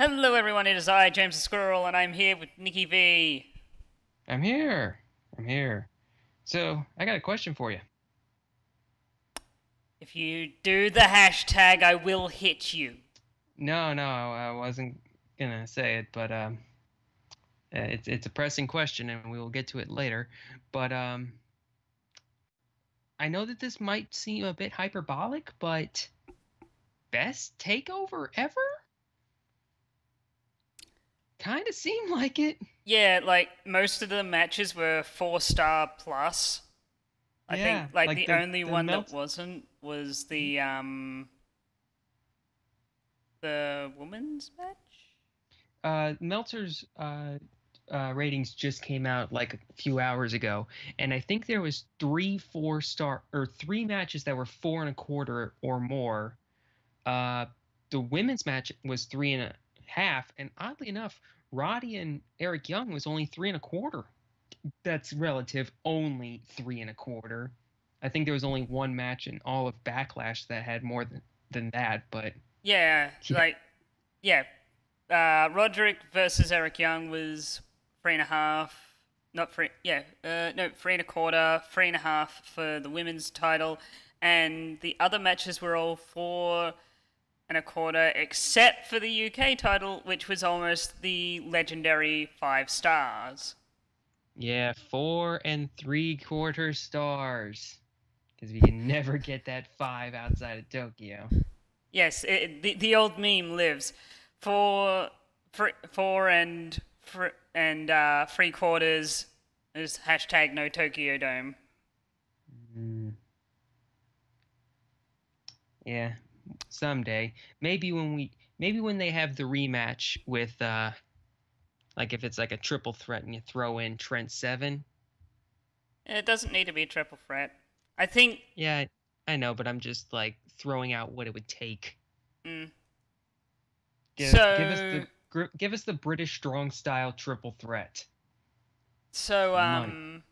Hello everyone, it is I, James the Squirrel, and I'm here with Nicky V. I'm here. I'm here. So, I got a question for you. If you do the hashtag, I will hit you. No, I wasn't gonna say it, but it's a pressing question, and we will get to it later. But I know that this might seem a bit hyperbolic, but best takeover ever? Kind of seemed like it. Yeah, like, most of the matches were 4-star plus. I think, Yeah, like, like the the only the one that melt. wasn't was the women's match? Meltzer's ratings just came out like a few hours ago, and I think there was three 4-star or three matches that were 4.25 or more. Uh, the women's match was 3.5, and oddly enough, Roddy and Eric Young was only 3.25. That's relative, only 3.25. I think there was only one match in all of Backlash that had more than that, but Yeah, yeah. yeah. Roderick versus Eric Young was 3.5. Not three, yeah, no, 3.25, 3.5 for the women's title, and the other matches were all 4.25, except for the UK title, which was almost the legendary 5 stars. Yeah, 4.75 stars. Because we can never get that five outside of Tokyo. Yes, the old meme lives. Four, four and 3/4 is hashtag no Tokyo Dome. Mm, yeah, someday. Maybe when they have the rematch with like if it's like a triple threat and you throw in Trent Seven. It doesn't need to be a triple threat. I think. Yeah, I know, but I'm just like throwing out what it would take. Mm, Give us so give us the British strong style triple threat. so Money.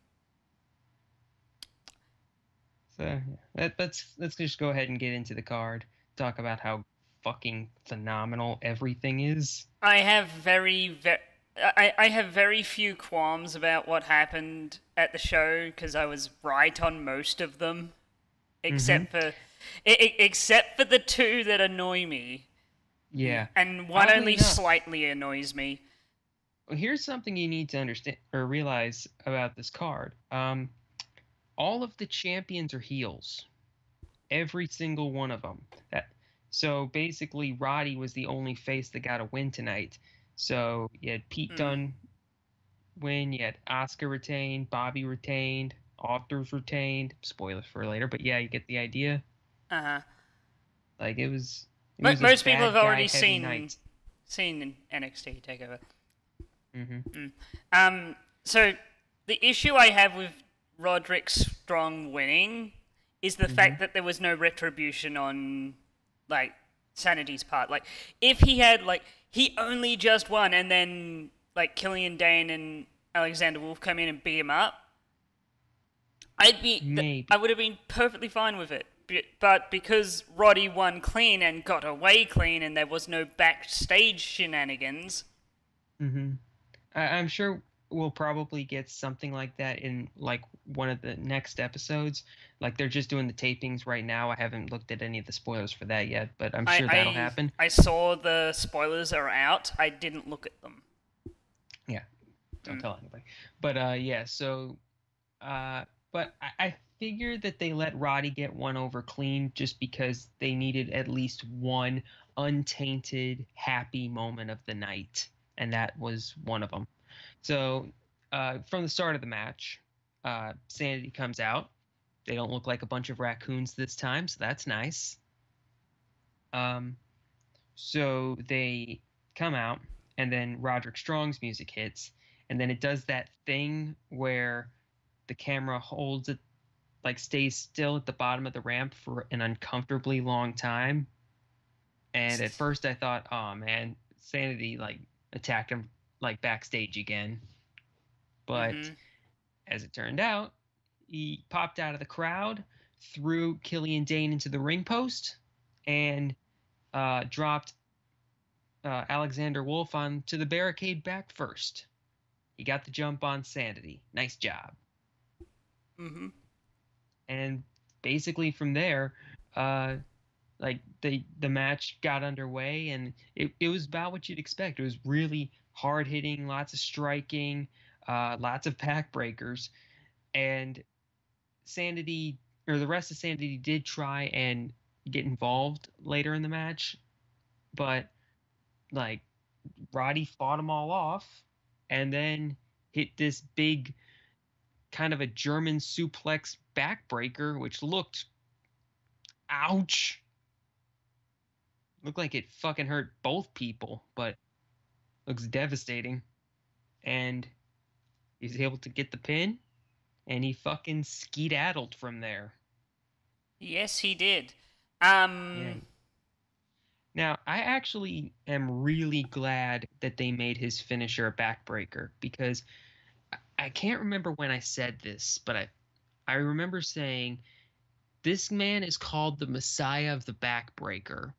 So yeah, let's just go ahead and get into the card. Talk about how fucking phenomenal everything is. I have I have very few qualms about what happened at the show because I was right on most of them, Mm-hmm. except for except for the two that annoy me, Yeah. and one Oddly only enough, slightly annoys me. here's something you need to understand or realize about this card. All of the champions are heels. Every single one of them. So basically, Roddy was the only face that got a win tonight. So you had Pete Mm, Dunne win, you had Oscar retained, Bobby retained, Authors retained. Spoilers for later, but yeah, you get the idea. uh-huh. Like it was a Most people have bad guy already heavy night. seen NXT Takeover. Hmm. Mm. So the issue I have with Roderick Strong winning is the Hmm. fact that there was no retribution on like Sanity's part. Like if he had he only just won and then like Killian Dane and Alexander Wolf come in and beat him up, I Maybe. would have been perfectly fine with it. But because Roddy won clean and got away clean and there was no backstage shenanigans. Hmm. I'm sure we'll probably get something like that in like one of the next episodes. Like they're just doing the tapings right now. I haven't looked at any of the spoilers for that yet, but I'm I, sure that'll I happen. I saw the spoilers are out. I didn't look at them. Yeah, don't Mm. tell anybody. But yeah, so uh but I figured that they let Roddy get one over clean just because they needed at least one untainted happy moment of the night, and that was one of them. So from the start of the match, Sanity comes out. They don't look like a bunch of raccoons this time, so that's nice. Um, so they come out, and then Roderick Strong's music hits, and then it does that thing where the camera holds it, like stays still at the bottom of the ramp for an uncomfortably long time. And at first I thought, oh man, Sanity like attacked him like backstage again. But Mhm. as it turned out, he popped out of the crowd, threw Killian Dane into the ring post, and dropped Alexander Wolf on to the barricade back first. He got the jump on Sanity. Nice job. Mm-hmm. And basically from there, like the match got underway, and it was about what you'd expect. It was really hard hitting, lots of striking, lots of backbreakers, and Sanity, or the rest of Sanity, did try and get involved later in the match, but like Roddy fought them all off, and then hit this big kind of a German suplex backbreaker, which looked, ouch, looked like it fucking hurt both people, but looks devastating. And he's able to get the pin, and he fucking skedaddled from there. Yes, he did. Yeah. Now, I actually am really glad that they made his finisher a backbreaker, because I can't remember when I said this, but I remember saying this man is called the Messiah of the Backbreaker,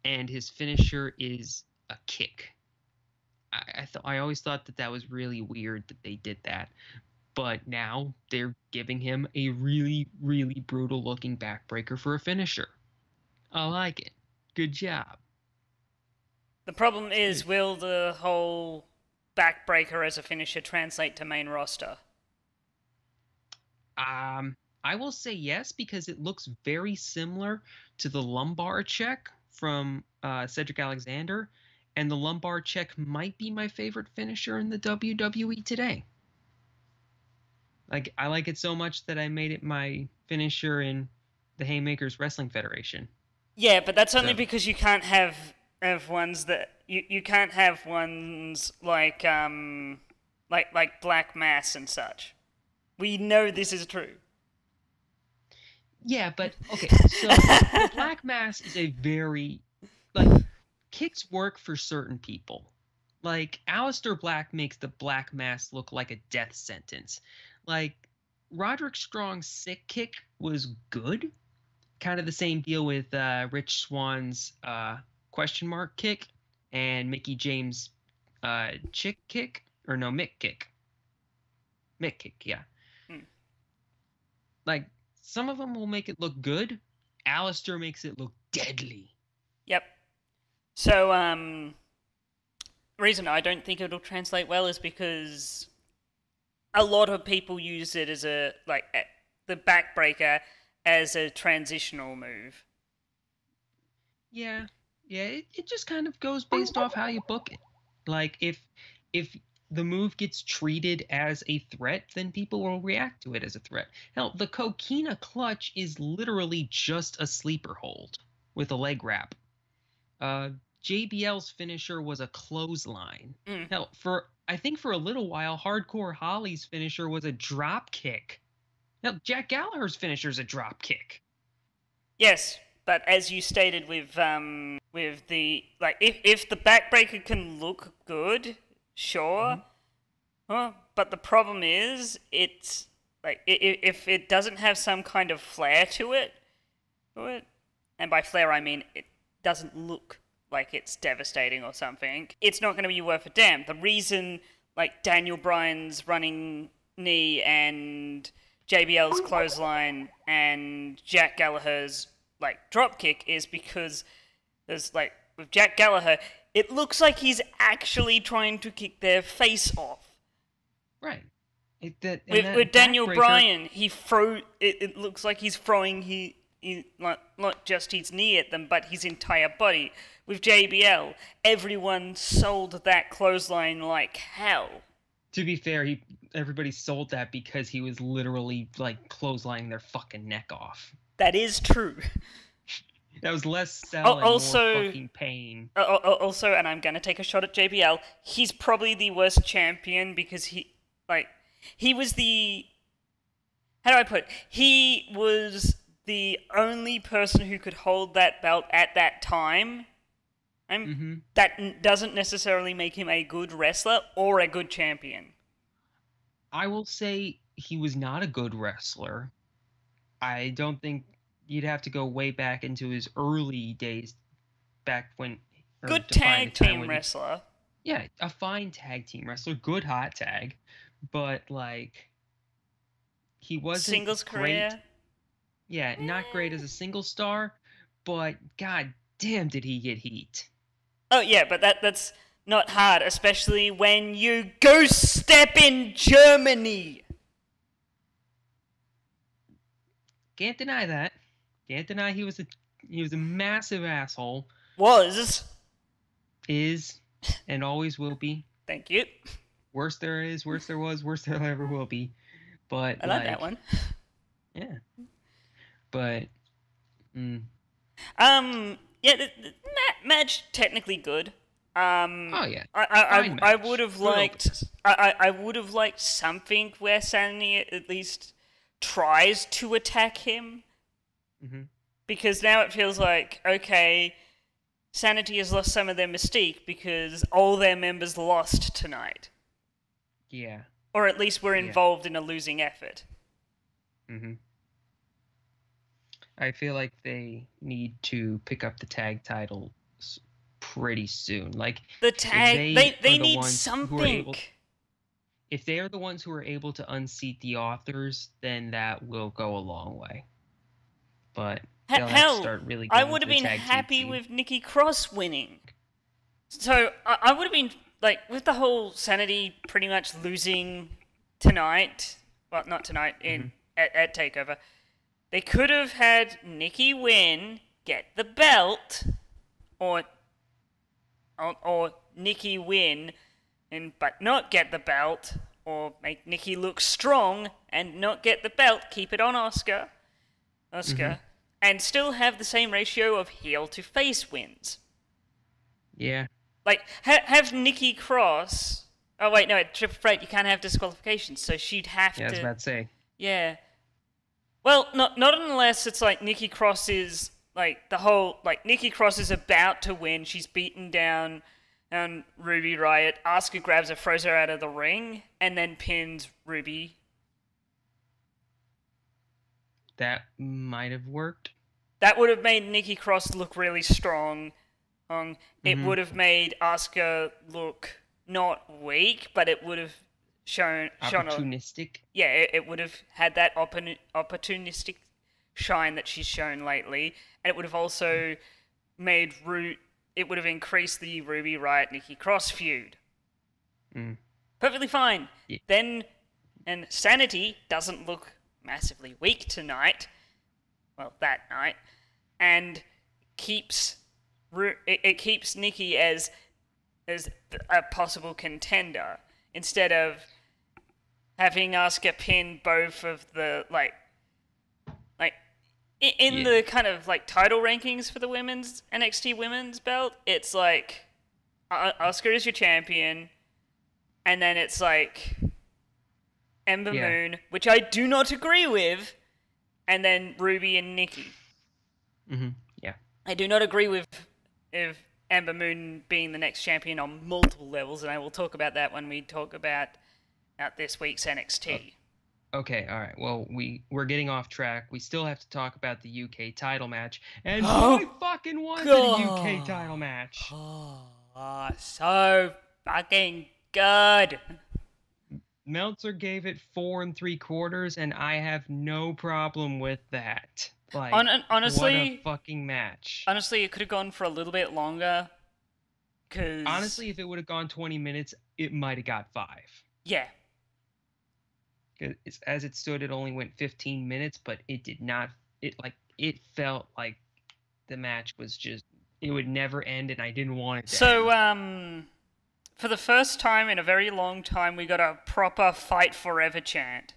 and his finisher is a kick. I always thought that that was really weird that they did that, but now they're giving him a really, really brutal looking backbreaker for a finisher. I like it. Good job. The problem is, will the whole backbreaker as a finisher translate to main roster? I will say yes, because it looks very similar to the lumbar check from Cedric Alexander, and the lumbar check might be my favorite finisher in the WWE today. Like, I like it so much that I made it my finisher in the Haymakers Wrestling Federation. Yeah, but that's only So because you can't have ones that you can't have ones like Black Mass and such. We know this is true. yeah, but okay, so the Black Mass is a very, like, kicks work for certain people. Like, Aleister Black makes the Black Mass look like a death sentence. Like, Roderick Strong's sick kick was good. Kind of the same deal with Rich Swann's question mark kick and Mickey James' chick kick. Or no, Mick kick. Mick kick, yeah. Hmm. Like, some of them will make it look good. Aleister makes it look deadly. Yep. So reason I don't think it'll translate well is because a lot of people use it as the backbreaker as a transitional move. Yeah, yeah, it just kind of goes based off how you book it. Like, if the move gets treated as a threat, then people will react to it as a threat. Hell, the Coquina clutch is literally just a sleeper hold with a leg wrap. JBL's finisher was a clothesline. Mm. Hell, I think for a little while, Hardcore Holly's finisher was a drop kick. Now, Jack Gallagher's finisher is a drop kick. Yes, but as you stated with the if the backbreaker can look good, sure. But the problem is it's like if it doesn't have some kind of flair to it, and by flair I mean it doesn't look like it's devastating or something, it's not going to be worth a damn. The reason like Daniel Bryan's running knee and JBL's clothesline and Jack Gallagher's like dropkick is because there's like with Jack Gallagher, it looks like he's actually trying to kick their face off. Right. With Daniel Bryan, it looks like he's throwing not just his knee at them, but his entire body. With JBL, everyone sold that clothesline like hell. To be fair, everybody sold that because he was literally like clotheslining their fucking neck off. That is true. That was less sell and more fucking pain. Also, and I'm gonna take a shot at JBL, he's probably the worst champion because he was the... How do I put it? He was the only person who could hold that belt at that time. That doesn't necessarily make him a good wrestler or a good champion. I will say he was not a good wrestler. I don't think you'd have to go way back into his early days, back when or Good define a tag time team when wrestler. yeah, a fine tag team wrestler, good hot tag, but like he wasn't Singles great. career. Yeah, not great as a single star, but god damn did he get heat. Oh yeah, but that's not hard, especially when you ghost step in Germany. Can't deny that. Can't deny he was a massive asshole. Was. Is and always will be. Thank you. Worst there is, worst there was, worst there ever will be. But I like that one. yeah. But Yeah, the match technically good. oh yeah. I would have Good liked I would have liked something where Sanity at least tries to attack him, mm-hmm. because now it feels like, okay, Sanity has lost some of their mystique because all their members lost tonight, Yeah. or at least were involved in a losing effort. Mm-hmm. I feel like they need to pick up the tag titles pretty soon. Like The tag, they need something. If they are the ones who are able to unseat the authors, then that will go a long way. But they'll have to start really I getting would have into the been tag happy team with Nikki Cross winning. So I would have been, like, with the whole Sanity pretty much losing tonight, well, not tonight, at Takeover, they could have had Nikki win, get the belt, or Nikki win, but not get the belt, or make Nikki look strong and not get the belt, keep it on Asuka, and still have the same ratio of heel to face wins. Yeah. Like, have Nikki Cross... Oh, wait, no, at Triple Threat you can't have disqualifications, so she'd have to... Yeah, I was about to say. Yeah. Well, not unless it's like Nikki Cross is, like, the whole... Like, Nikki Cross is about to win, she's beaten down Ruby Riott, Asuka grabs her, throws her out of the ring, and then pins Ruby. That might have worked. That would have made Nikki Cross look really strong. It would have made Asuka look not weak, but it would have shown opportunistic. It would have had that opportunistic shine that she's shown lately, and it would have also made it would have increased the Ruby Riott Nikki Cross feud. Perfectly fine. Yeah. Then, and Sanity doesn't look massively weak tonight. Well, that night, and keeps Nikki as a possible contender instead of having Asuka pin both of the in the kind of like title rankings for the women's NXT women's belt. It's like Asuka is your champion, and then it's like Ember Moon, which I do not agree with, and then Ruby and Nikki. Yeah. I do not agree with Ember Moon being the next champion on multiple levels, and I will talk about that when we talk about this week's NXT. Okay, all right. Well, we're getting off track. We still have to talk about the UK title match, and I fucking wanted a UK title match. So fucking good. Meltzer gave it 4 3/4, and I have no problem with that. Like, honestly, what a fucking match. Honestly, it could have gone for a little bit longer. Cause honestly, if it would have gone 20 minutes, it might have got 5. Yeah. As it stood, it only went 15 minutes, but it did not. It felt like the match was just, it would never end, and I didn't want it to end. For the first time in a very long time, we got a proper fight forever chant.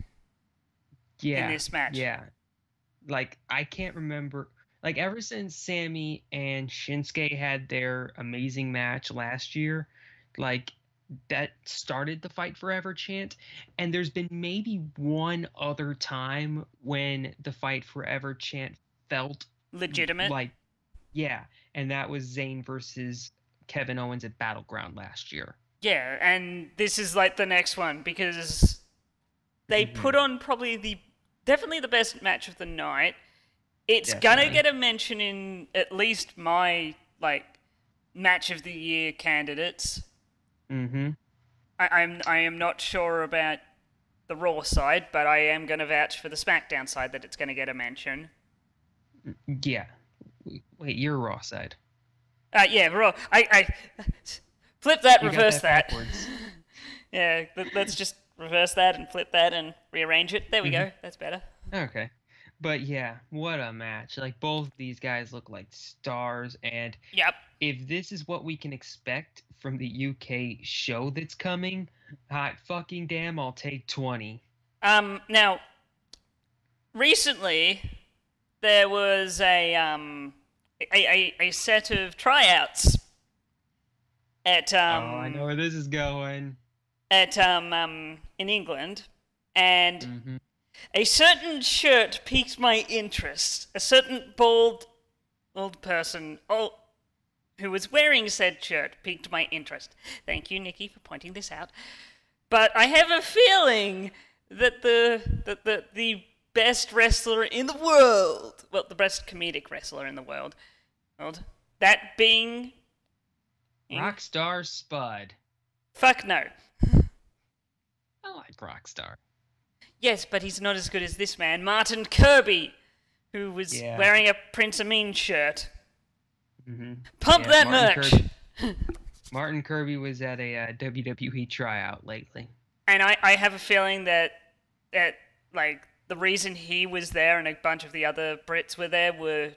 Yeah. In this match. Yeah. Like, I can't remember. Like, ever since Sammy and Shinsuke had their amazing match last year, like, that started the fight forever chant. And there's been maybe one other time when the fight forever chant felt legitimate. Like, yeah. And that was Zayn versus Kevin Owens at Battleground last year. Yeah, and this is like the next one because they put on probably definitely the best match of the night. It's gonna get a mention in at least my match of the year candidates. Mm-hmm. I am not sure about the Raw side, but I am going to vouch for the SmackDown side that it's going to get a mention. Yeah. Wait, you're Raw side. Yeah, Raw. I flip that, You got reverse that. backwards. Yeah, let's just reverse that and flip that and rearrange it. There we go. That's better. Okay. But yeah, what a match. Like both these guys look like stars, and Yep. if this is what we can expect from the UK show that's coming, hot fucking damn, I'll take 20. Now, recently there was a set of tryouts at Oh, I know where this is going. in England, and a certain shirt piqued my interest. A certain bald old person who was wearing said shirt piqued my interest. Thank you, Nicky, for pointing this out. But I have a feeling that the best wrestler in the world, well, the best comedic wrestler in the world, that being Rockstar Spud. fuck no. I like Rockstar. Yes, but he's not as good as this man, Martin Kirby, who was wearing a Prince Amin shirt. Pump that merch! Martin Kirby was at a WWE tryout lately. And I have a feeling that like the reason he was there and a bunch of the other Brits were there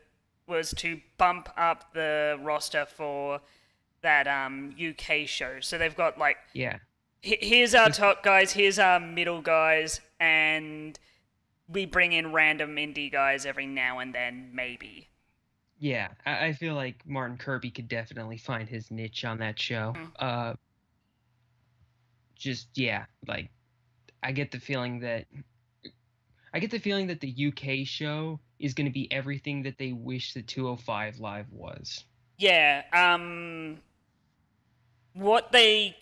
was to bump up the roster for that UK show. So they've got like here's our top guys, here's our middle guys, and we bring in random indie guys every now and then, maybe. Yeah, I feel like Martin Kirby could definitely find his niche on that show. Like I get the feeling that the UK show is going to be everything that they wish the 205 Live was. Yeah, what I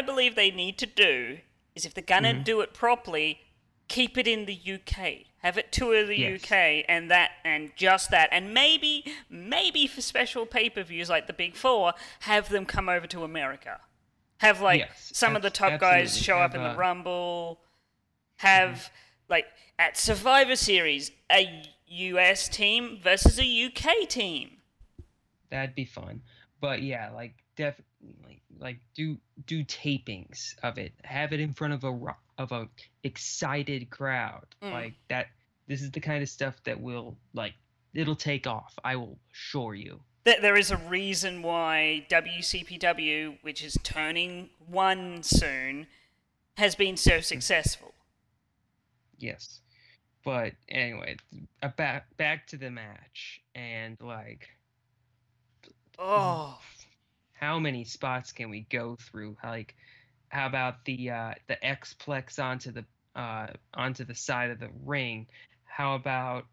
believe they need to do is, if they're gonna do it properly, keep it in the UK. Have it tour the UK and just that, and maybe for special pay-per-views like the Big Four, have them come over to America. Have some of the top guys show up in the Rumble. Have like at Survivor Series a US team versus a UK team. That'd be fun. But yeah, like definitely like do tapings of it. Have it in front of a excited crowd. Like that. This is the kind of stuff that it'll take off. I will assure you. There is a reason why WCPW, which is turning 1 soon, has been so successful. Yes. But anyway, back to the match, and how many spots can we go through? Like, how about the X-Plex onto the side of the ring? How about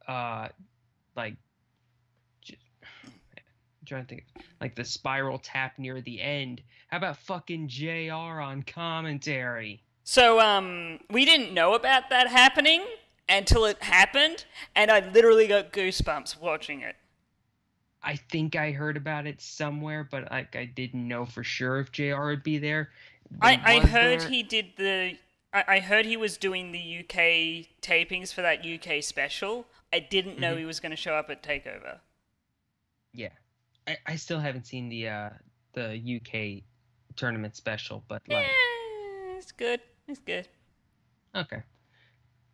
trying to think, like the spiral tap near the end? How about fucking JR on commentary? So we didn't know about that happening until it happened, and I literally got goosebumps watching it. I think I heard about it somewhere, but I didn't know for sure if JR would be there. I heard he did I heard he was doing the UK tapings for that UK special. I didn't know he was going to show up at Takeover. Yeah, I still haven't seen the UK tournament special, but it's good. It's good. Okay,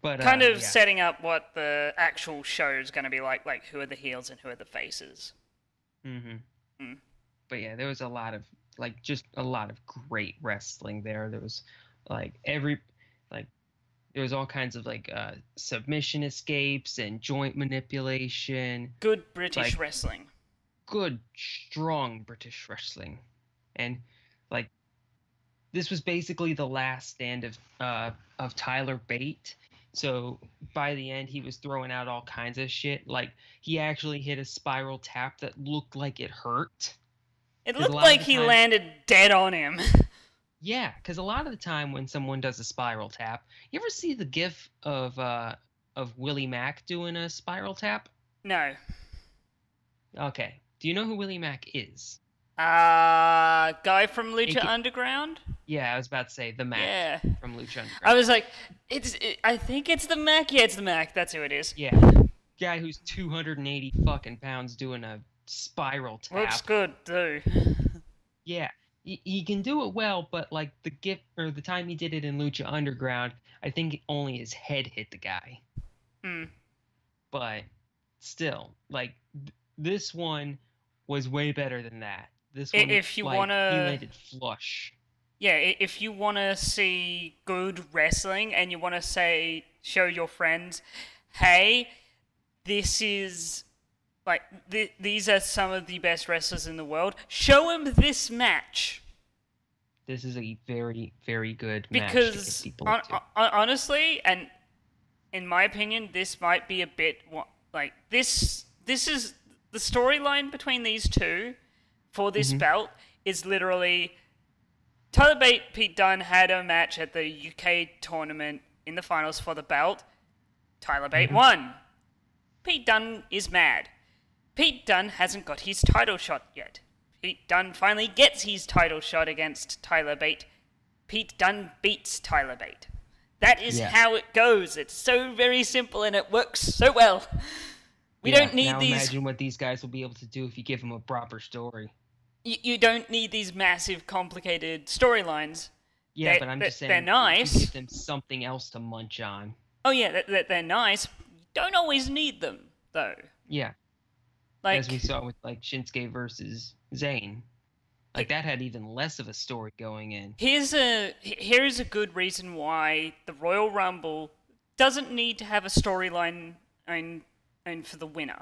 but kind of setting up what the actual show is going to be like who are the heels and who are the faces. But yeah, there was a lot of great wrestling there. There was there was all kinds of submission escapes and joint manipulation. Good British wrestling. Good, strong British wrestling. And this was basically the last stand of Tyler Bate. So by the end, he was throwing out all kinds of shit. Like, he actually hit a spiral tap that looked like it hurt. It looked like he landed dead on him. Yeah, because a lot of the time when someone does a spiral tap, you ever see the gif of Willie Mack doing a spiral tap? No. Okay. Do you know who Willie Mack is? Guy from Lucha AK Underground? Yeah, I was about to say the Mac Yeah. from Lucha I Underground. was like, I think it's the Mac. Yeah, it's the Mac. That's who it is. Yeah, guy who's 280 fucking pounds doing a spiral tap. Looks good too. Yeah, he can do it well, but like the time he did it in Lucha Underground, I think only his head hit the guy. Hmm. But still, like this one was way better than that. This one, If you like, wanna, he landed flush. yeah, if you wanna see good wrestling and you wanna show your friends, hey, this is like these are some of the best wrestlers in the world. Show them this match. This is a very, very good match to Because get people into. honestly, and in my opinion, this might be a bit like this. This is the storyline between these two for this belt is literally Tyler Bate, Pete Dunne had a match at the UK tournament in the finals for the belt. Tyler Bate won. Pete Dunne is mad. Pete Dunne hasn't got his title shot yet. Pete Dunne finally gets his title shot against Tyler Bate. Pete Dunne beats Tyler Bate. That is how it goes. It's so very simple and it works so well. We don't need now these. Imagine what these guys will be able to do if you give them a proper story. You don't need these massive, complicated storylines. Yeah, but I'm just saying they're nice. You give them something else to munch on. Oh yeah, they're nice. You don't always need them though. Yeah. Like, as we saw with like Shinsuke versus Zayn. Like that had even less of a story going in. Here's a good reason why the Royal Rumble doesn't need to have a storyline and for the winner.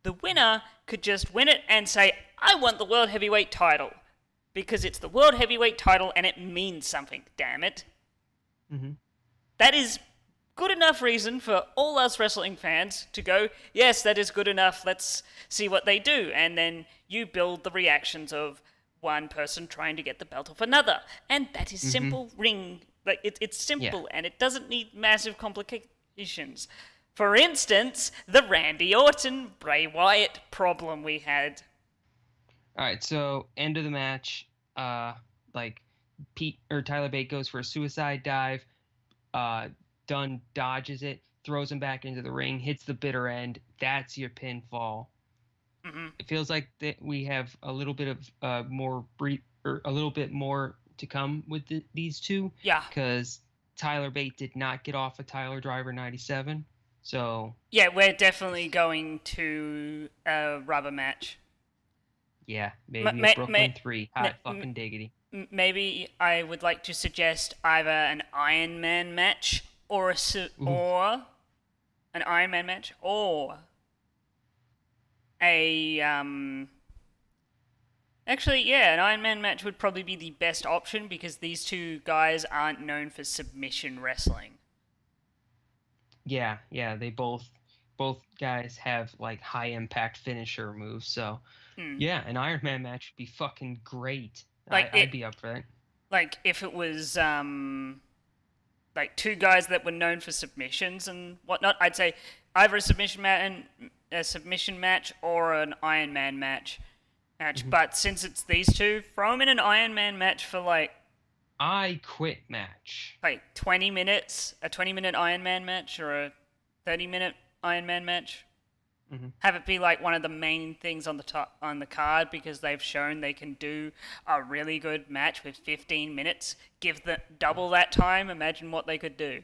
The winner could just win it and say, I want the World Heavyweight title. Because it's the World Heavyweight title and it means something, damn it. That is good enough reason for all us wrestling fans to go, yes, that is good enough, let's see what they do. And then you build the reactions of one person trying to get the belt off another. And that is simple Like, it's simple and it doesn't need massive complications. For instance, the Randy Orton, Bray Wyatt problem we had. All right, so end of the match, like Tyler Bate goes for a suicide dive. Dunne dodges it, throws him back into the ring, hits the bitter end. That's your pinfall. It feels like that we have a little bit of a little bit more to come with these two. Yeah. Because Tyler Bate did not get off a Tyler Driver 97. So yeah, we're definitely going to a rubber match. Yeah, maybe a Brooklyn 3. Hot fucking diggity. Maybe I would like to suggest either an Iron Man match or an Iron Man match or a actually, yeah, an Iron Man match would probably be the best option because these two guys aren't known for submission wrestling. Yeah, they both guys have like high impact finisher moves, so yeah, an Iron Man match would be fucking great. Like I'd be up for that. Like if it was like two guys that were known for submissions and whatnot, I'd say either a submission match or an Iron Man match. But since it's these two, throw them in an Iron Man match for like I Quit match. Like 20 minutes, a 20-minute Iron Man match or a 30-minute Iron Man match. Have it be like one of the main things on the card because they've shown they can do a really good match with 15 minutes. Give them double that time. Imagine what they could do.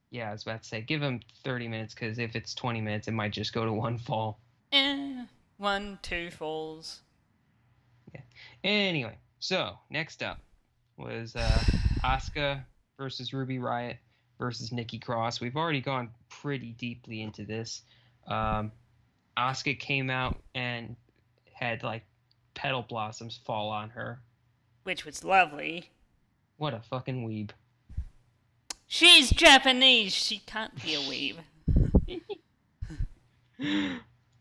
Yeah, I was about to say, give them 30 minutes because if it's 20 minutes, it might just go to one fall. 1, 2 falls. Yeah. Anyway, so next up was Asuka versus Ruby Riott versus Nikki Cross. We've already gone pretty deeply into this. Asuka came out and had like petal blossoms fall on her, which was lovely. What a fucking weeb. She's Japanese. She can't be a weeb.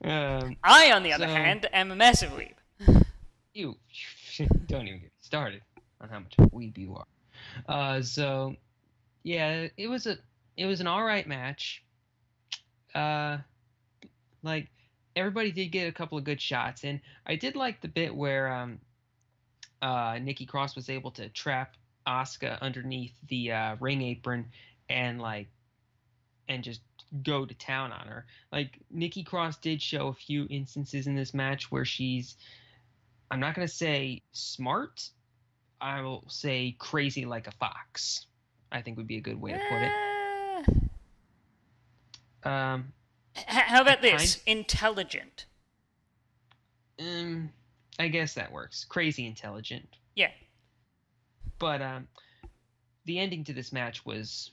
I, on the other hand, am a massive weeb. You don't even get started on how much of a weeb you are. So yeah, it was an all right match. Like everybody did get a couple of good shots, and I did like the bit where Nikki Cross was able to trap Asuka underneath the ring apron and just go to town on her. Like Nikki Cross did show a few instances in this match where she's, I'm not gonna say smart, I will say crazy like a fox. I think would be a good way to put it. Uh, Um, how I about kind, this? Intelligent. um, I guess that works. Crazy intelligent, Yeah. but the ending to this match was,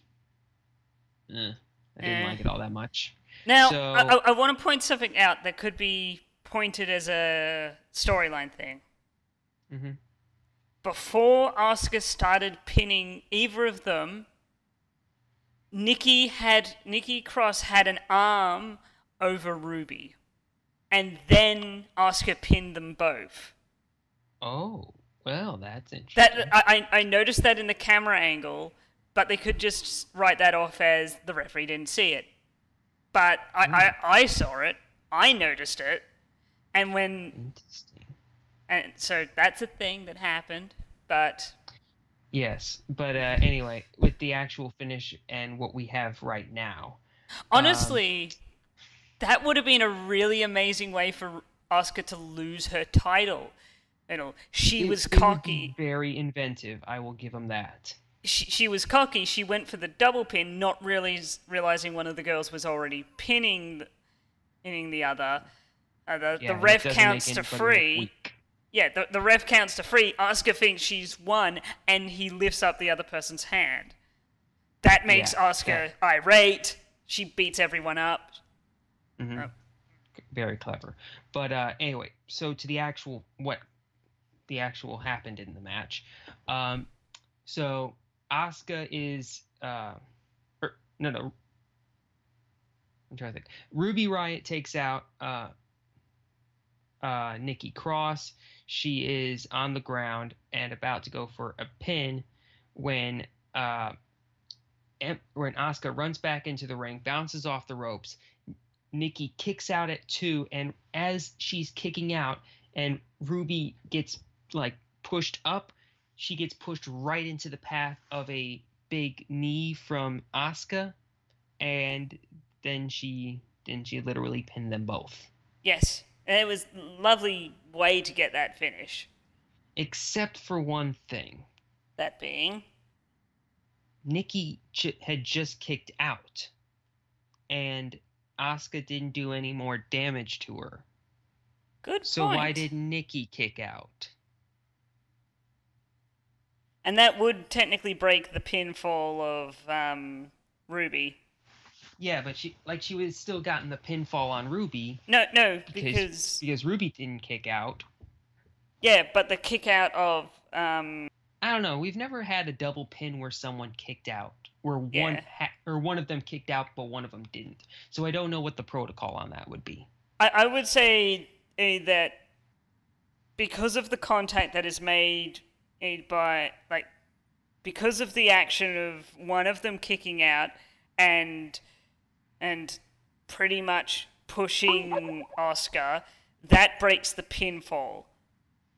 I didn't Eh. like it all that much. Now, So, I want to point something out that could be pointed as a storyline thing. mhm. Before Asuka started pinning either of them, Nikki Cross had an arm over Ruby, and then Asuka pinned them both. Oh, well, that's That interesting. I noticed that in the camera angle, but they could just write that off as the referee didn't see it. But I saw it, I noticed it, and Interesting. and so that's a thing that happened. But Yes, but anyway, with the actual finish and what we have right now, um, honestly, that would have been a really amazing way for Asuka to lose her title. You know, she was it would be cocky. very inventive. I will give him that. She was cocky. She went for the double pin, not really realizing one of the girls was already pinning the other. The Yeah, and it ref doesn't make counts to anybody look free. weak. Yeah, the ref counts to free. Asuka thinks she's won, and he lifts up the other person's hand. That makes Yeah, Asuka irate. She beats everyone up. hmm Uh, very clever. But anyway, so to the actual what the actual happened in the match. Um, so Asuka is no, I'm trying to think. Ruby Riott takes out Nikki Cross. She is on the ground and about to go for a pin when uh, when Asuka runs back into the ring, bounces off the ropes. Nikki kicks out at 2, and as she's kicking out, and Ruby gets like pushed up, she gets pushed right into the path of a big knee from Asuka, and then she literally pinned them both. yes, and it was a lovely way to get that finish. Except for one thing. That being, Nikki had just kicked out, and Asuka didn't do any more damage to her. good So why point. did Nikki kick out? And that would technically break the pinfall of Ruby. Yeah, but she was still gotten the pinfall on Ruby No, because Ruby didn't kick out. yeah, but the kick out of I don't know. We've never had a double pin where someone kicked out, where yeah, one of them kicked out, but one of them didn't. So I don't know what the protocol on that would be. I would say that because of the contact that is made by like because of the action of one of them kicking out and and pretty much pushing Oscar, that breaks the pinfall.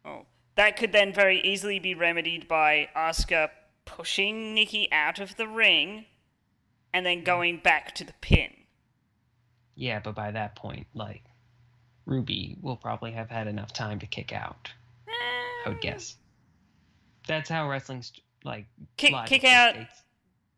Oh, that could then very easily be remedied by Oscar pushing Nikki out of the ring and then going back to the pin. Yeah, but by that point, like Ruby will probably have had enough time to kick out. I would guess. That's how wrestling's like Kick logic out. dictates.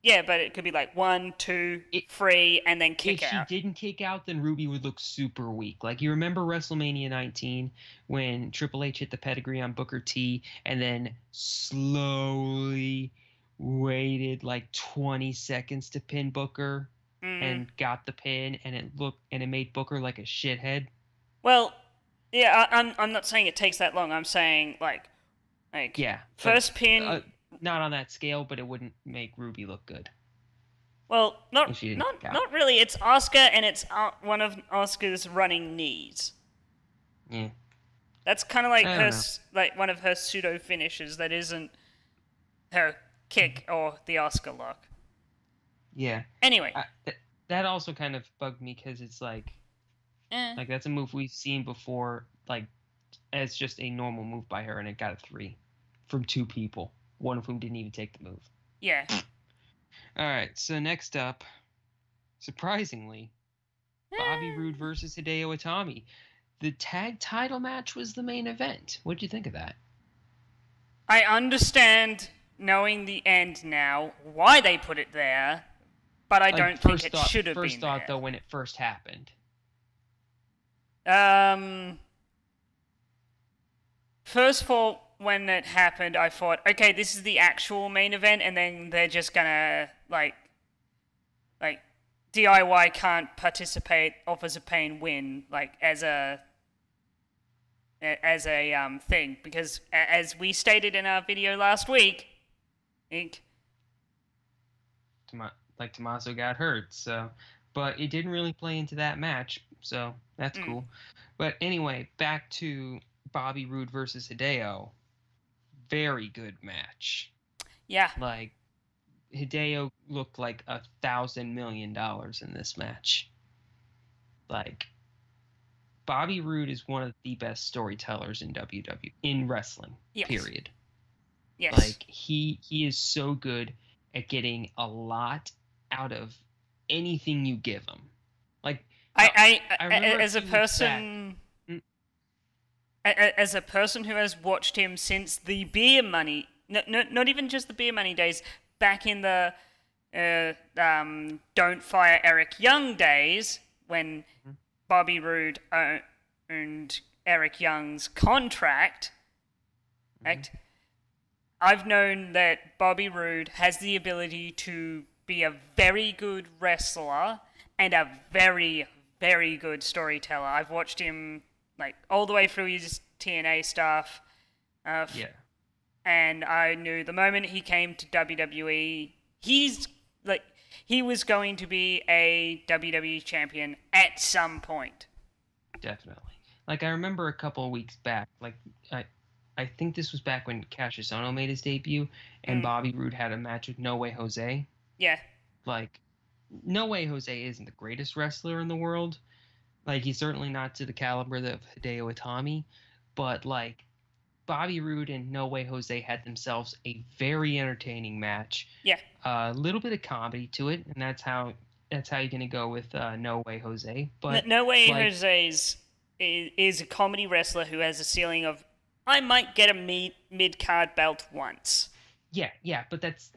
Yeah, but it could be like 1, 2, It, 3, and then kick if she out. didn't kick out, then Ruby would look super weak. Like you remember WrestleMania 19 when Triple H hit the pedigree on Booker T and then slowly waited like 20 seconds to pin Booker Mm. and got the pin and it made Booker like a shithead. Well, yeah, I'm not saying it takes that long. I'm saying Yeah, but first pin. not on that scale, but it wouldn't make Ruby look good Well, if she didn't kick out. not really. It's Oscar, and it's one of Oscar's running knees. Yeah. That's kind of like I her, don't know. like one of her pseudo finishes that isn't her kick or the Oscar lock. Yeah. Anyway, That also kind of bugged me because it's like Like, that's a move we've seen before, like, as just a normal move by her, and it got a 3 from 2 people, one of whom didn't even take the move. Yeah. All right, so next up, surprisingly, Bobby Roode versus Hideo Itami. The tag title match was the main event. What did you think of that? I understand, knowing the end now, why they put it there, but I don't think it should have been there. First thought, though, when it first happened. First of all, when it happened, I thought, okay, this is the actual main event, and then they're just gonna, like, DIY can't participate, Authors of Pain win, like, as a thing, because as we stated in our video last week, Tommaso got hurt, so, but it didn't really play into that match, so that's cool. But anyway, back to Bobby Roode versus Hideo. Very good match. Yeah. Like, Hideo looked like $1,000 million in this match. Like, Bobby Roode is one of the best storytellers in WWE, in wrestling. Yes. Period. Yes. Like, he is so good at getting a lot out of anything you give him. Like, I as a person as a person who has watched him since the Beer Money, not even just the Beer Money days, back in the Don't Fire Eric Young days, when Bobby Roode owned Eric Young's contract, I've known that Bobby Roode has the ability to be a very good wrestler and a very, very good storyteller. I've watched him, like, all the way through his TNA stuff. And I knew the moment he came to WWE, he was going to be a WWE champion at some point. Definitely. Like, I remember a couple of weeks back, like, I think this was back when Cassius Ohno made his debut, and Bobby Roode had a match with No Way Jose. Yeah. Like, No Way Jose isn't the greatest wrestler in the world. Like, he's certainly not to the caliber of Hideo Itami, but, like, Bobby Roode and No Way Jose had themselves a very entertaining match. Yeah. A little bit of comedy to it, and that's how you're gonna go with No Way Jose. But No Way Jose is a comedy wrestler who has a ceiling of, I might get a mid-card belt once. Yeah, but that's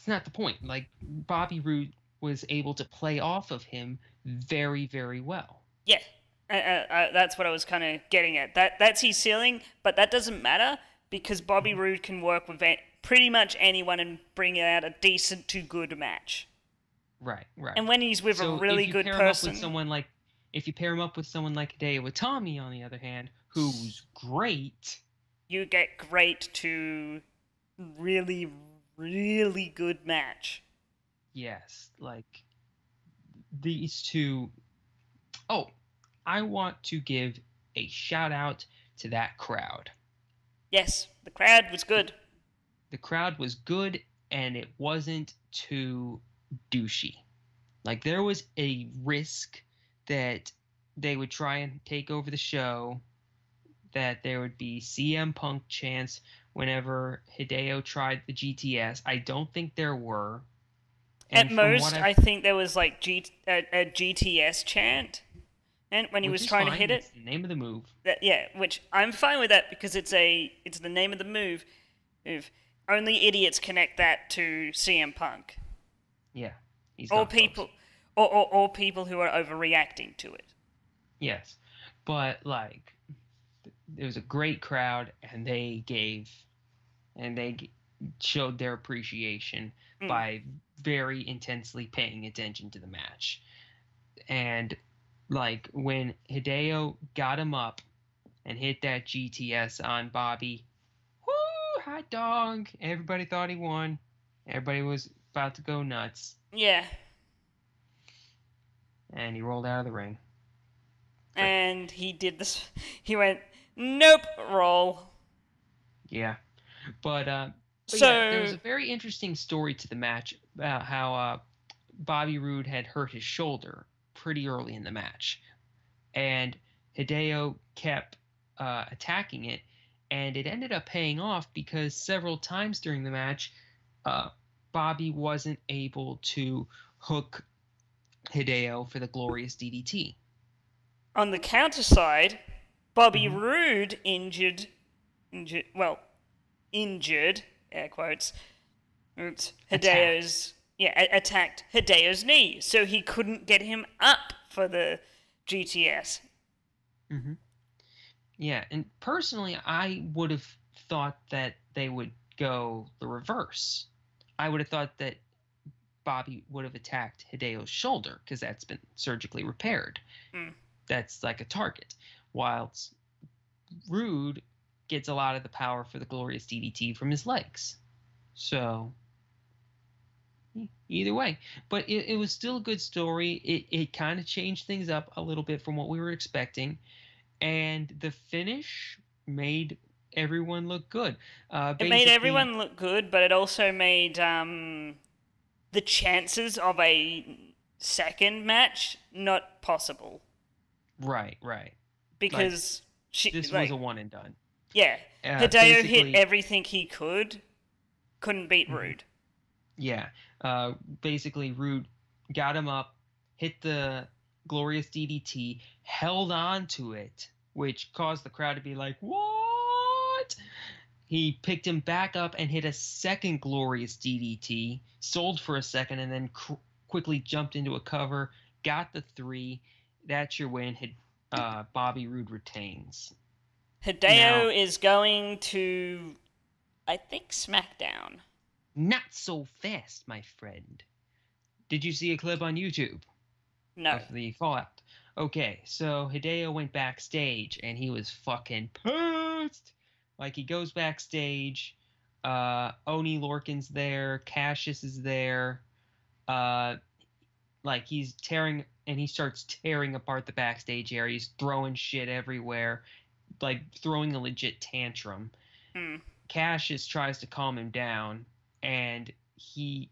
not the point. Like, Bobby Roode was able to play off of him very, very well. Yeah, that's what I was kind of getting at. That's his ceiling, but that doesn't matter, because Bobby Roode can work with pretty much anyone and bring out a decent to good match. Right. And when he's with a really good person, if you pair him up with someone like Hideo Itami, on the other hand, who's great, you get great to really, really good match. Yes, like, these two. Oh, I want to give a shout out to that crowd. Yes, the crowd was good. The crowd was good, and it wasn't too douchey. Like, there was a risk that they would try and take over the show, that there would be CM Punk chants whenever Hideo tried the GTS. I don't think there were. And at most, I think there was, like, a GTS chant, and when he was trying to hit it. It's the name of the move. Which I'm fine with that, because it's the name of the move. Only idiots connect that to CM Punk. Yeah. Or people who are overreacting to it. Yes. But, like, it was a great crowd, and they showed their appreciation by very intensely paying attention to the match. And, like, when Hideo got him up and hit that GTS on Bobby, whoo, hot dog! Everybody thought he won. Everybody was about to go nuts. Yeah. And he rolled out of the ring. And he did this. He went, nope, roll. Yeah. But there was a very interesting story to the match about how Bobby Roode had hurt his shoulder pretty early in the match. and Hideo kept attacking it, and it ended up paying off because several times during the match, Bobby wasn't able to hook Hideo for the glorious DDT. On the counter side, Bobby Roode injured, air quotes, attacked Hideo's knee, so he couldn't get him up for the GTS. Mm-hmm. Yeah, and personally, I would have thought that they would go the reverse. I would have thought that Bobby would have attacked Hideo's shoulder because that's been surgically repaired. That's like a target. Whilst Roode gets a lot of the power for the glorious DDT from his legs. So, either way. But it was still a good story. It kind of changed things up a little bit from what we were expecting. And the finish made everyone look good. It made everyone look good, but it also made the chances of a second match not possible. Right. Because this was a one and done. Yeah. Hideo hit everything he could. Couldn't beat Roode. Yeah. Basically, Roode got him up, hit the glorious DDT, held on to it, which caused the crowd to be like, what? He picked him back up and hit a second glorious DDT, sold for a second, and then quickly jumped into a cover, got the 3. That's your win. Bobby Roode retains. Hideo is going to, I think, SmackDown. Not so fast, my friend. Did you see a clip on YouTube? No. Of the fallout. Okay, so Hideo went backstage, and he was fucking pissed. Like, he goes backstage, Oni Lorcan's there, Cassius is there, he's tearing, and he starts tearing apart the backstage area. He's throwing shit everywhere, like throwing a legit tantrum. Cassius tries to calm him down, and he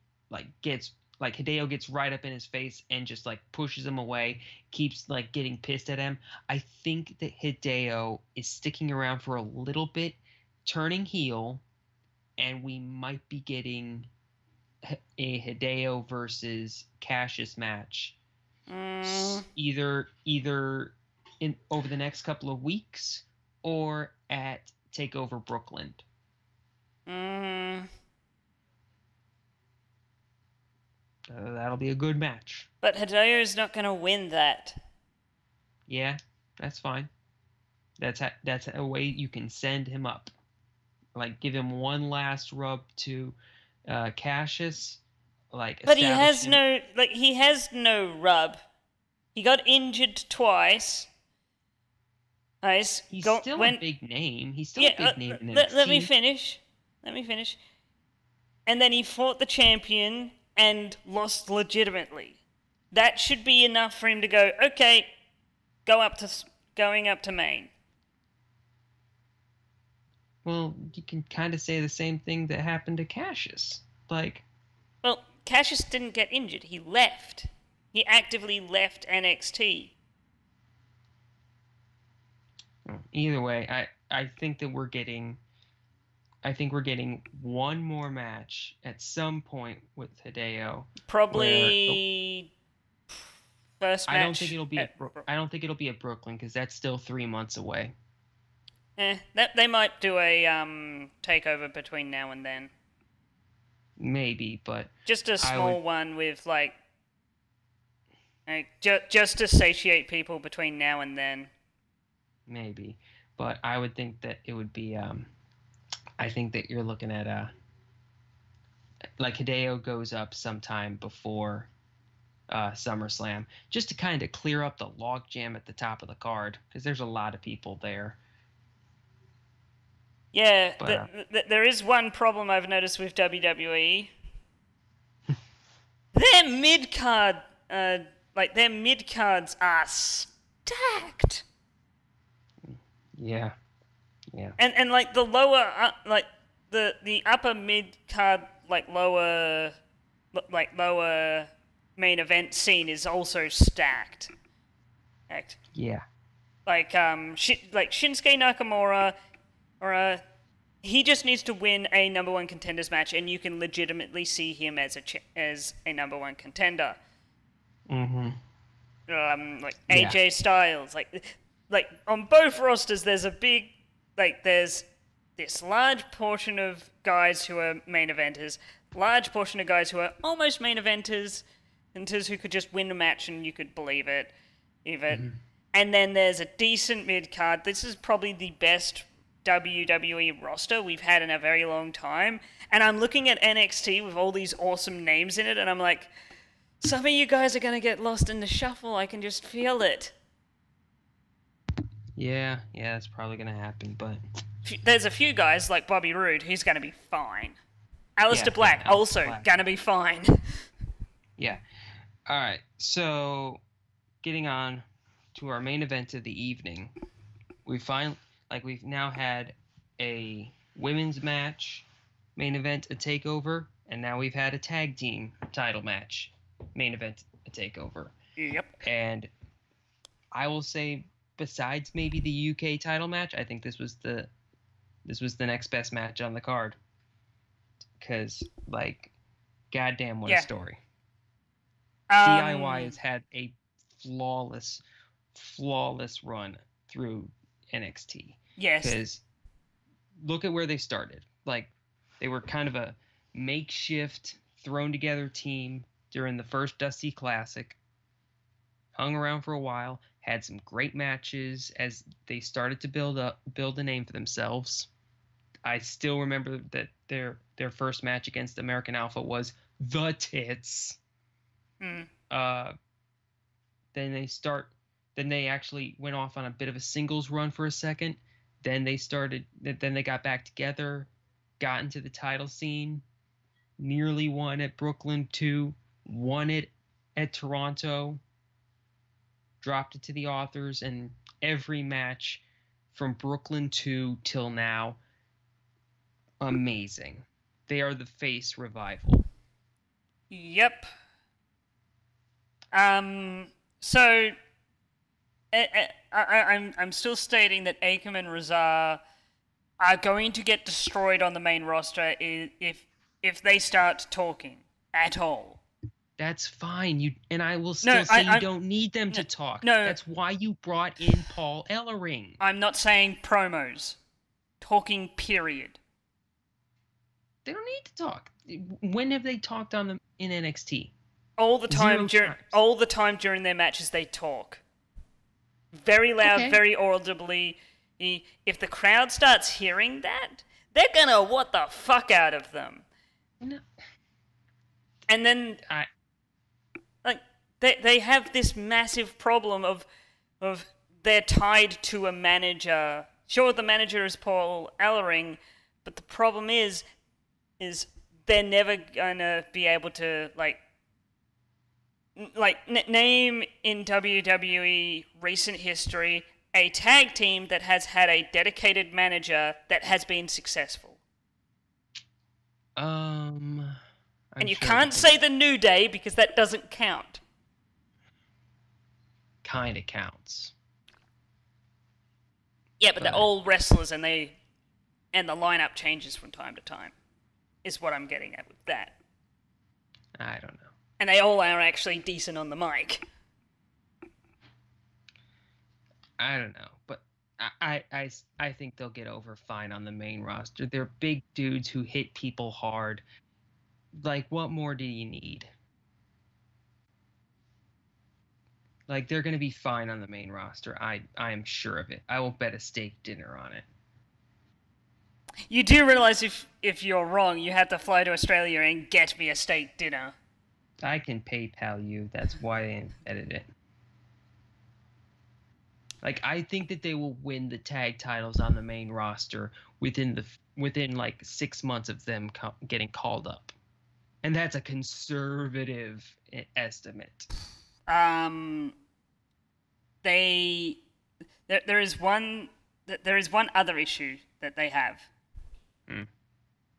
Hideo gets right up in his face and just pushes him away, keeps getting pissed at him. I think that Hideo is sticking around for a little bit, turning heel, and we might be getting a Hideo versus Cassius match. Either in over the next couple of weeks or at Takeover Brooklyn. That'll be a good match. But Hideo's not going to win that. Yeah, that's fine. That's a way you can send him up. Give him one last rub to Cassius. But he has no rub. He got injured twice. He's still a big name. He's still a big name in NXT. Let me finish. And then he fought the champion and lost legitimately. That should be enough for him to go, okay, going up to main. Well, you can kind of say the same thing that happened to Cassius. Well, Cassius didn't get injured. He left. He actively left NXT. Either way, I think that we're getting one more match at some point with Hideo. Probably first match. I don't think it'll be at Brooklyn because that's still 3 months away. They might do a takeover between now and then. Maybe, but just a small one with just to satiate people between now and then. Maybe, but I would think that it would be. I think that you're looking at Hideo goes up sometime before SummerSlam, just to kind of clear up the logjam at the top of the card because there's a lot of people there. Yeah, there is one problem I've noticed with WWE. Their mid-card, their mid-cards are stacked. Yeah. And the lower, the upper mid-card, lower main event scene is also stacked. Yeah. like like Shinsuke Nakamura, or he just needs to win a number one contenders match, and you can legitimately see him as a number one contender. Mm-hmm. Like AJ Styles, like on both rosters, there's a big, like there's this large portion of guys who are main eventers, large portion of guys who are almost main eventers, who could just win a match and you could believe it, and then there's a decent mid card. This is probably the best WWE roster we've had in a very long time, and I'm looking at NXT with all these awesome names in it, and I'm like, some of you guys are gonna get lost in the shuffle. I can just feel it. Yeah, that's probably gonna happen, but there's a few guys like Bobby Roode who's gonna be fine. Aleister Black also gonna be fine. Yeah. All right. So, getting on to our main event of the evening, we've now had a women's match main event, a takeover, and now we've had a tag team title match main event, a takeover. Yep. And I will say, besides maybe the UK title match, I think this was the next best match on the card. Because, like, goddamn, what a story. DIY has had a flawless run through NXT. Yes. Because look at where they started. Like, they were kind of a makeshift, thrown together team during the first Dusty Classic. Hung around for a while, had some great matches as they started to build a name for themselves. I still remember that their first match against American Alpha was the tits. Mm. Then they actually went off on a bit of a singles run for a second. Then they got back together, got into the title scene, nearly won at Brooklyn 2, won it at Toronto, dropped it to the authors, and every match from Brooklyn 2 till now, amazing. They are the face revival. Yep. So I'm still stating that Akam and Razar are going to get destroyed on the main roster if they start talking at all. That's fine. I will still say you don't need them to talk. No, that's why you brought in Paul Ellering. I'm not saying promos. Talking, period. They don't need to talk. When have they talked in NXT? All the time during their matches they talk. Very loud, very audibly. If the crowd starts hearing that, they're gonna what the fuck out of them. No. And then they have this massive problem of they're tied to a manager. Sure, the manager is Paul Ellering, but the problem is they're never gonna be able to name in WWE recent history a tag team that has had a dedicated manager that has been successful. And you can't say the New Day because that doesn't count. Kinda counts. Yeah, but they're all wrestlers and the lineup changes from time to time, is what I'm getting at with that. I don't know. And they all are actually decent on the mic. I don't know, but I think they'll get over fine on the main roster. They're big dudes who hit people hard. Like, what more do you need? Like, they're going to be fine on the main roster. I am sure of it. I will bet a steak dinner on it. You do realize if you're wrong, you have to fly to Australia and get me a steak dinner. I can PayPal you. That's why I didn't edit it. Like, I think that they will win the tag titles on the main roster within like 6 months of them getting called up, and that's a conservative estimate. There is one other issue that they have.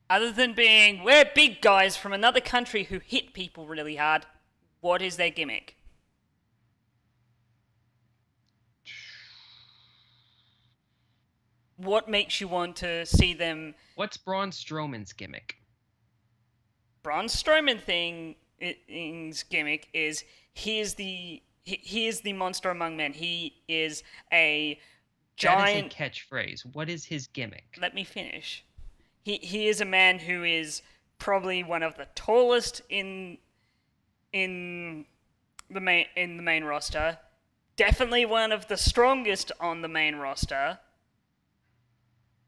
Other than being, we're big guys from another country who hit people really hard, what is their gimmick? what makes you want to see them? What's Braun Strowman's gimmick? Braun Strowman thing's gimmick is he is the monster among men. He is a giant. That is a catchphrase. What is his gimmick? Let me finish. He is a man who is probably one of the tallest in the main roster. Definitely one of the strongest on the main roster.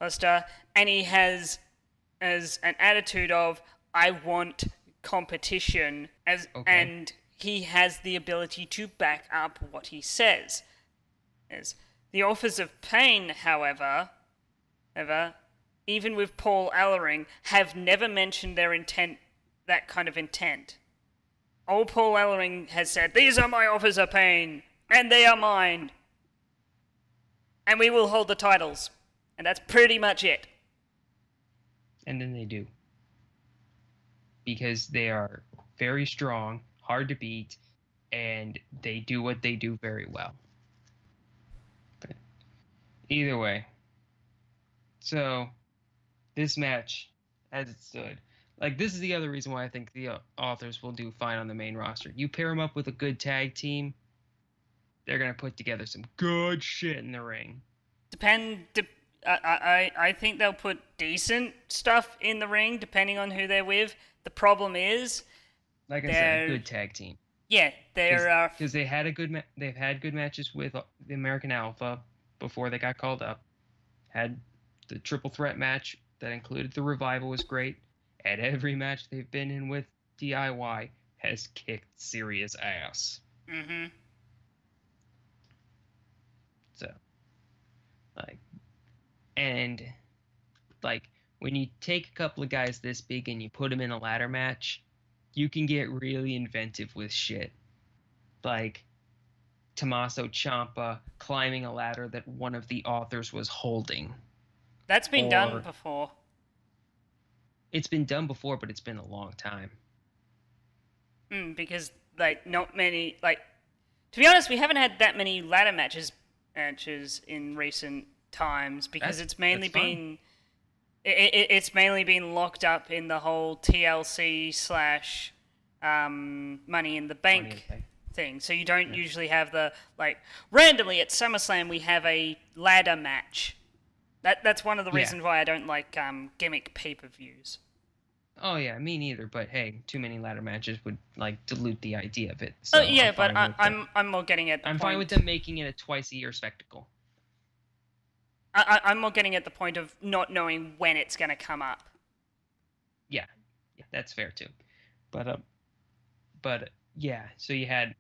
And he has as an attitude of I want competition and he has the ability to back up what he says. As the Authors of Pain, however, even with Paul Ellering, have never mentioned their intent, that kind of intent. Old Paul Ellering has said, "These are my Authors of Pain, and they are mine. And we will hold the titles." And that's pretty much it. And then they do. Because they are very strong, hard to beat, and they do what they do very well. But either way. So, this match, as it stood, like, this is the other reason why I think the Authors will do fine on the main roster. You pair them up with a good tag team, they're going to put together some good shit in the ring. I think they'll put decent stuff in the ring, depending on who they're with. The problem is, like I said, a good tag team. Yeah, because they've had good matches with the American Alpha before they got called up. Had the triple threat match that included the Revival was great. And every match they've been in with DIY has kicked serious ass. Mm-hmm. So, when you take a couple of guys this big and you put them in a ladder match, you can get really inventive with shit. Like Tommaso Ciampa climbing a ladder that one of the Authors was holding. That's been done before. It's been done before, but it's been a long time. Because, not many... to be honest, we haven't had that many ladder matches in recent times, because it's mainly been... It's mainly been locked up in the whole TLC / Money in the Bank thing. So you don't usually have the, randomly at SummerSlam we have a ladder match. That's one of the reasons why I don't like gimmick pay-per-views. Oh yeah, me neither. But hey, too many ladder matches would dilute the idea of it. So I'm more getting at the point. I'm fine with them making it a twice-a-year spectacle. I'm more getting at the point of not knowing when it's going to come up. Yeah, that's fair too. But yeah. So you had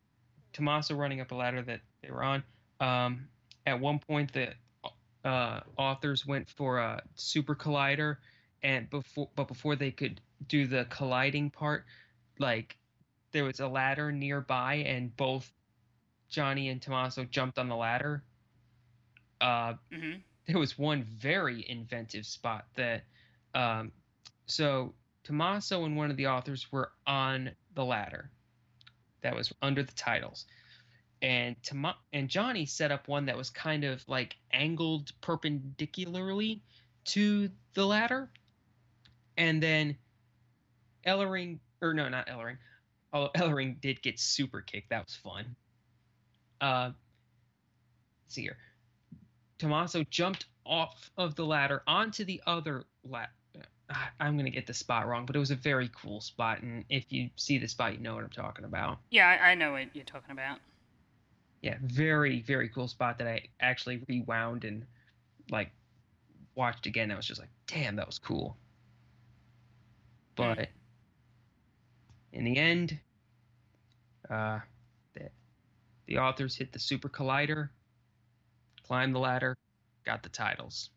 Tommaso running up a ladder that they were on. At one point, the Authors went for a Super Collider, and before they could do the colliding part, there was a ladder nearby, and both Johnny and Tommaso jumped on the ladder. There was one very inventive spot that, so Tommaso and one of the Authors were on the ladder that was under the titles, and Johnny set up one that was kind of angled perpendicularly to the ladder, and then Ellering did get super kicked. That was fun. Let's see here. Tommaso jumped off of the ladder onto the other ladder. I'm going to get the spot wrong, but it was a very cool spot, and if you see the spot, you know what I'm talking about. Yeah, I know what you're talking about. Yeah, very, very cool spot that I actually rewound and, watched again. I was just like, damn, that was cool. But in the end, the Authors hit the Super Collider, climbed the ladder, got the titles.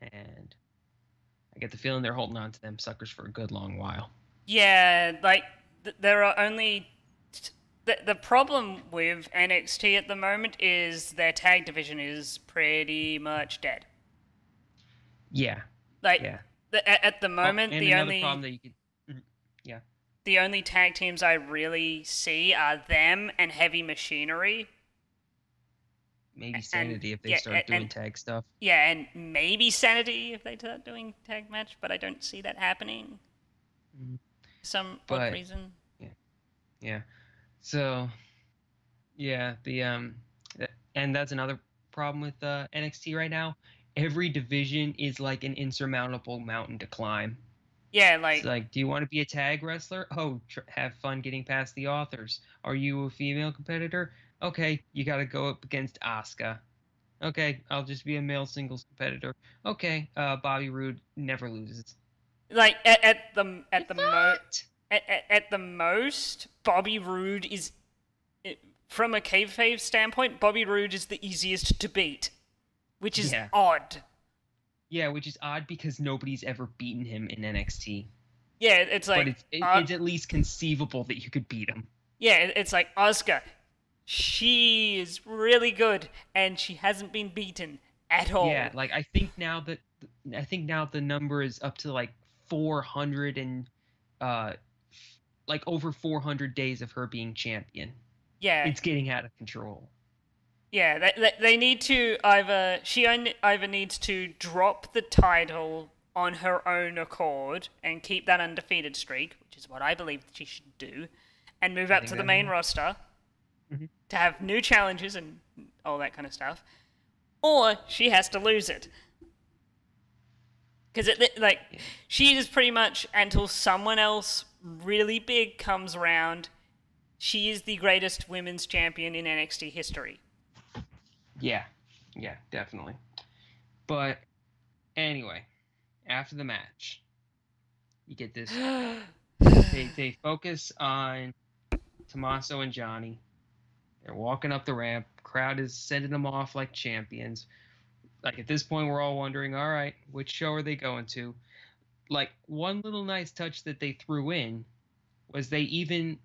And I get the feeling they're holding on to them suckers for a good long while. Yeah, there are only... The problem with NXT at the moment is their tag division is pretty much dead. Yeah. At the moment, the only problem that you could... Yeah. The only tag teams I really see are them and Heavy Machinery. maybe and Sanity if they yeah, start doing tag stuff. yeah, and maybe Sanity if they start doing tag match, but I don't see that happening Mhm. for some odd But reason. yeah, yeah. So yeah, and that's another problem with NXT right now. Every division is like an insurmountable mountain to climb. Yeah, It's like like, do you want to be a tag wrestler? Oh, have fun getting past the authors. Are you a female competitor? Okay, you got to go up against Asuka. Okay, I'll just be a male singles competitor. Okay, Bobby Roode never loses. like at the What? at the most, Bobby Roode is, from a kayfabe standpoint, Bobby Roode is the easiest to beat, which is Yeah. odd. Yeah, which is odd because nobody's ever beaten him in NXT. Yeah, it's But like it's at least conceivable that you could beat him. yeah, it's like Asuka. She is really good, and she hasn't been beaten at Yeah, all. like I think now the number is up to like 400 and uh like over 400 days of her being champion. Yeah, It's getting out of control. yeah. They need to either needs to drop the title on her own accord and keep that undefeated streak, which is what I believe she should do, and move I up think to the that main roster Mhm. to have new challenges and all that kind of stuff, or she has to lose it. Because like Yeah. she is pretty much, until someone else really big comes around, she is the greatest women's champion in NXT history. Yeah. Yeah, definitely. But anyway, after the match, you get this they focus on Tommaso and Johnny. They're walking up the ramp. Crowd is sending them off like champions. Like at this point, we're all wondering, all right, which show are they going to? Like one little nice touch that they threw in was they even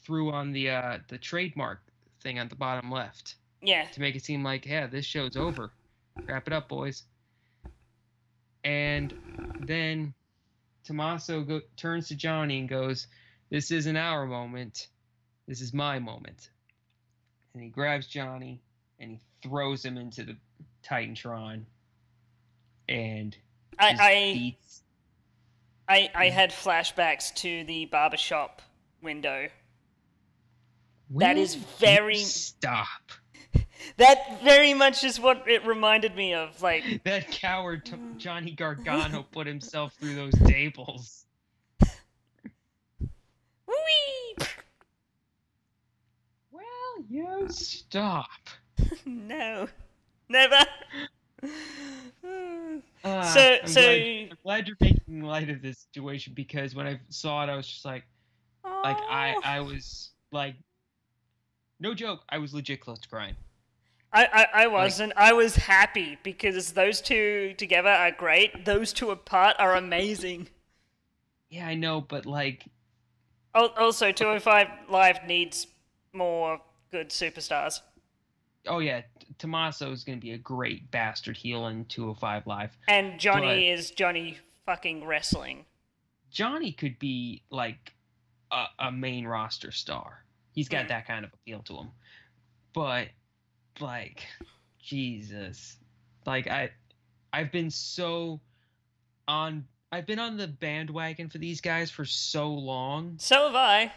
threw on the trademark thing on the bottom left Yeah, to make it seem like, yeah, this show's over. Wrap it up, boys. And then Tommaso turns to Johnny and goes, "This isn't our moment. This is my moment." And he grabs Johnny and he throws him into the Titantron and just I beats. I had flashbacks to the barbershop window. That Will is you very stop? that very much is what it reminded me of. Like, That coward Johnny Gargano put himself through those tables. whee! Will you stop? No, never. I'm glad you're making light of this situation because when I saw it, I was just like I was like, no joke, I was legit close to crying. I Like, wasn't. I was happy because those two together are great. Those two apart are amazing. yeah, I know, but like, Also, 205 Live needs more good superstars. oh yeah, Tommaso is gonna be a great bastard heel in 205 Live, And but Johnny is Johnny fucking wrestling. Johnny could be like a main roster star. He's got Mm. that kind of appeal to him. But like Jesus. Like I've been on the bandwagon for these guys for so long. So have I.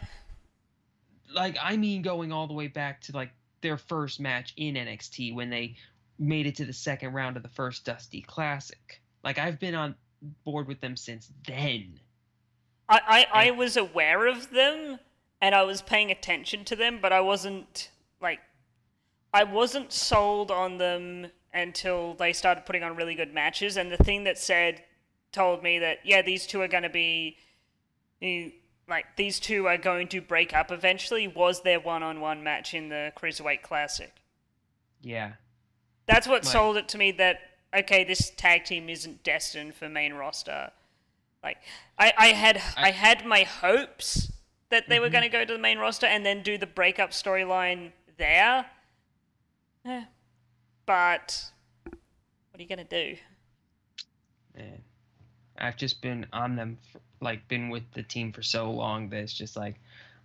Like I mean going all the way back to like their first match in NXT when they made it to the second round of the first Dusty Classic. Like I've been on board with them since then. I And was aware of them and I was paying attention to them, but I wasn't sold on them until they started putting on really good matches. And the thing that told me that yeah, these two are going to be these two are going to break up eventually was their one-on-one match in the Cruiserweight Classic. yeah, That's what like sold it to me that okay, this tag team isn't destined for main roster. Like I had my hopes that they were mhm. going to go to the main roster and then do the breakup storyline there. But what are you going to do? Man, I've just been on them, like been with the team for so long that it's just like,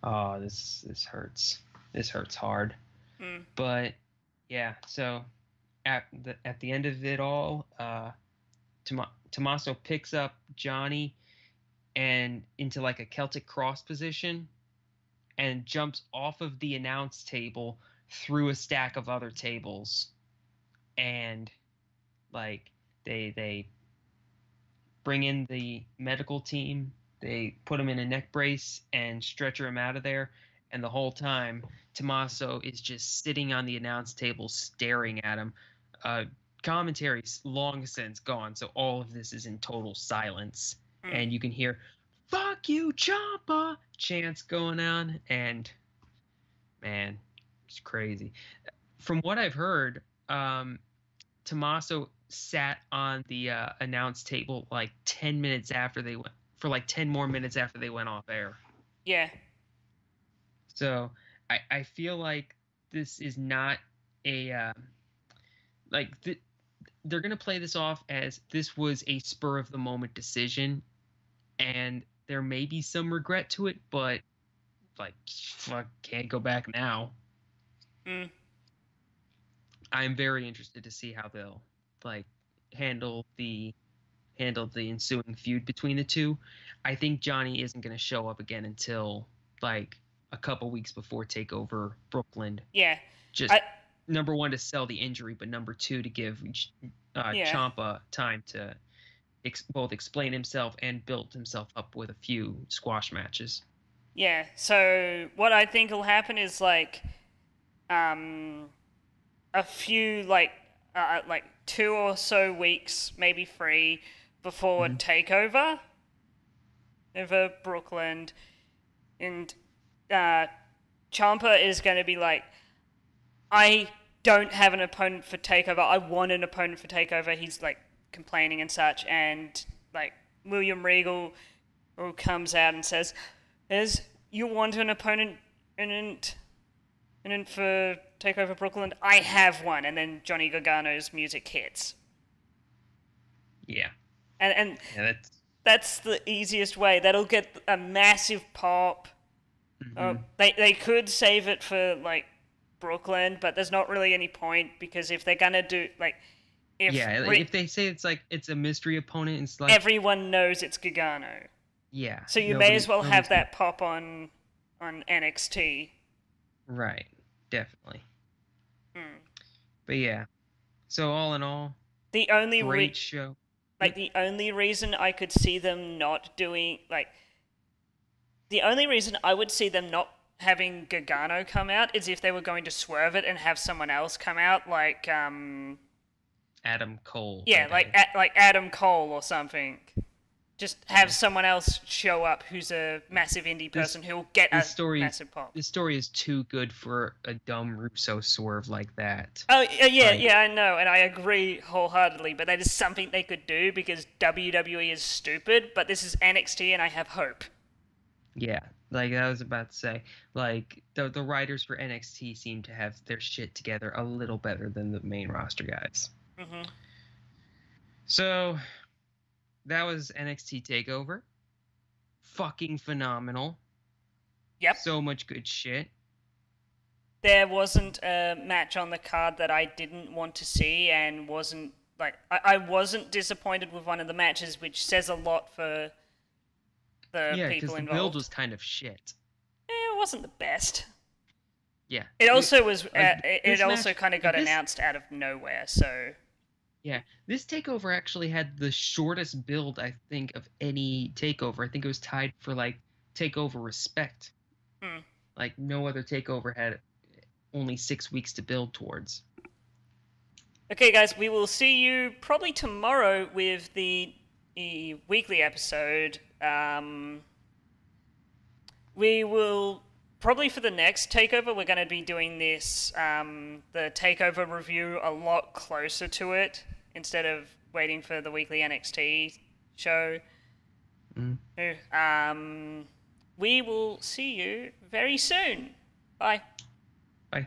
oh, this hurts. This hurts hard. Mm. But yeah. So at the end of it all, Tommaso picks up Johnny and into like a Celtic cross position and jumps off of the announce table through a stack of other tables, and like they bring in the medical team. They put him in a neck brace and stretcher him out of there. And the whole time, Tommaso is just sitting on the announce table staring at him. Commentary's long since gone, so all of this is in total silence. Mm. And you can hear, "Fuck you, Ciampa!" chants going on. And man, it's crazy. From what I've heard, Tommaso sat on the announce table like 10 minutes after they went for like 10 more minutes after they went off air. Yeah. So I feel like this is not a they're gonna play this off as this was a spur of the moment decision, and there may be some regret to it, but like fuck, can't go back now. Mm. I'm very interested to see how they'll like handle the ensuing feud between the two. I think Johnny isn't going to show up again until like a couple weeks before Takeover Brooklyn. Yeah. Just number one to sell the injury, but number two to give Ciampa time to both explain himself and build himself up with a few squash matches. Yeah. So what I think will happen is like a few like 2 or so weeks, maybe 3, before Takeover over Brooklyn, and Ciampa is going to be like, I don't have an opponent for Takeover. I want an opponent for Takeover. He's like complaining and such, and like William Regal comes out and says, "As you want an opponent and for Takeover Brooklyn, I have one." And then Johnny Gargano's music hits. Yeah. And yeah, that's the easiest way. That'll get a massive pop. They could save it for like Brooklyn, but there's not really any point, because if they're gonna do like if they say it's a mystery opponent, it's like everyone knows it's Gargano. Yeah. So you may as well have that pop on NXT. Right. Definitely. Mm. But yeah. So all in all, the only great show. Like the only reason I could see them not doing the only reason I would see them not having Gargano come out is if they were going to swerve it and have someone else come out, like Adam Cole. Yeah, like Adam Cole or something. Just have someone else show up who's a massive indie person who'll get a massive pop. This story is too good for a dumb Russo swerve like that. Oh, yeah, I know, and I agree wholeheartedly, but that is something they could do, because WWE is stupid, but this is NXT and I have hope. Yeah, like I was about to say, like the writers for NXT seem to have their shit together a little better than the main roster guys. Mm-hmm. So that was NXT TakeOver. Fucking phenomenal. Yep. So much good shit. There wasn't a match on the card that I didn't want to see, and wasn't like I wasn't disappointed with one of the matches, which says a lot for the people involved. Yeah, because the build was kind of shit. It wasn't the best. Yeah. It also was. It also kind of got announced out of nowhere, so. Yeah, this takeover actually had the shortest build, I think, of any takeover. I think it was tied for like takeover respect. Like no other takeover had only 6 weeks to build towards. Okay, guys, we will see you probably tomorrow with the weekly episode. We will probably, for the next takeover, we're going to be doing this the takeover review a lot closer to it, instead of waiting for the weekly NXT show. We will see you very soon. Bye. Bye.